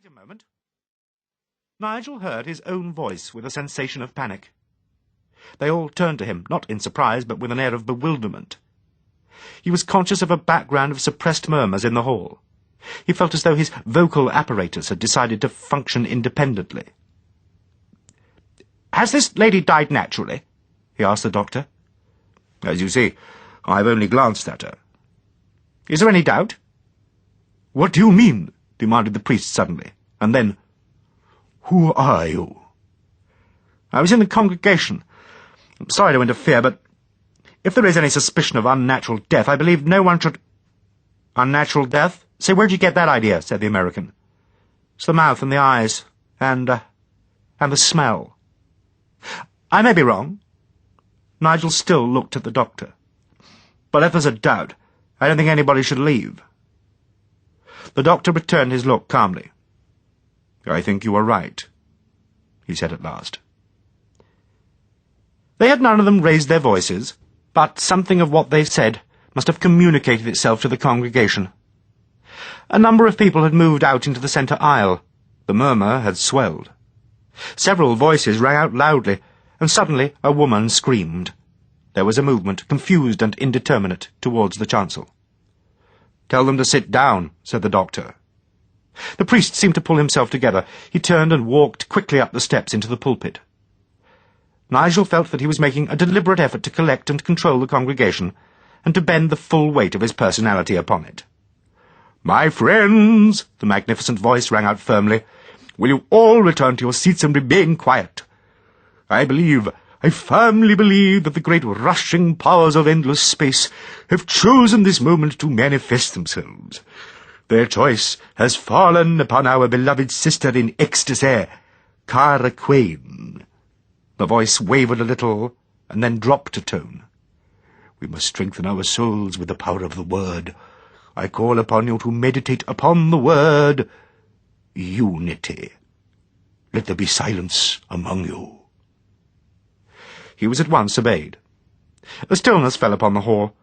a moment. Nigel heard his own voice with a sensation of panic. They all turned to him, not in surprise, but with an air of bewilderment. He was conscious of a background of suppressed murmurs in the hall. He felt as though his vocal apparatus had decided to function independently. "Has this lady died naturally?" he asked the doctor. "As you see, I've only glanced at her." "Is there any doubt?" "What do you mean?" demanded the priest suddenly, and then, "Who are you?" "I was in the congregation. I'm sorry to interfere, but if there is any suspicion of unnatural death, I believe no one should—" "Unnatural death? Say, where'd you get that idea?" said the American. "It's the mouth and the eyes, and the smell." "I may be wrong." Nigel still looked at the doctor. "But if there's a doubt, I don't think anybody should leave." The doctor returned his look calmly. "I think you are right," he said at last. They had none of them raised their voices, but something of what they said must have communicated itself to the congregation. A number of people had moved out into the centre aisle. The murmur had swelled. Several voices rang out loudly, and suddenly a woman screamed. There was a movement, confused and indeterminate, towards the chancel. "Tell them to sit down," said the doctor. The priest seemed to pull himself together. He turned and walked quickly up the steps into the pulpit. Nigel felt that he was making a deliberate effort to collect and control the congregation, and to bend the full weight of his personality upon it. "My friends," the magnificent voice rang out firmly, "will you all return to your seats and remain quiet? I firmly believe that the great rushing powers of endless space have chosen this moment to manifest themselves. Their choice has fallen upon our beloved sister in Ecstasy, Cara Quain." The voice wavered a little, and then dropped a tone. "We must strengthen our souls with the power of the word. I call upon you to meditate upon the word unity. Let there be silence among you." He was at once obeyed. A stillness fell upon the hall.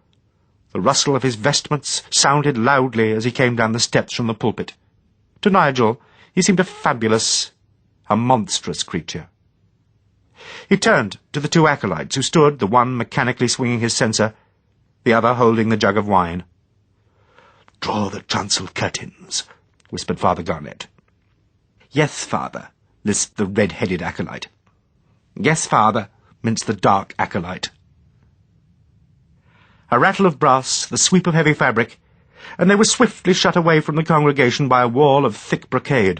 The rustle of his vestments sounded loudly as he came down the steps from the pulpit. To Nigel, he seemed a fabulous, a monstrous creature. He turned to the two acolytes who stood, the one mechanically swinging his censer, the other holding the jug of wine. "Draw the chancel curtains," whispered Father Garnett. "Yes, Father," lisped the red-headed acolyte. "Yes, Father," minced the dark acolyte. A rattle of brass, the sweep of heavy fabric, and they were swiftly shut away from the congregation by a wall of thick brocade.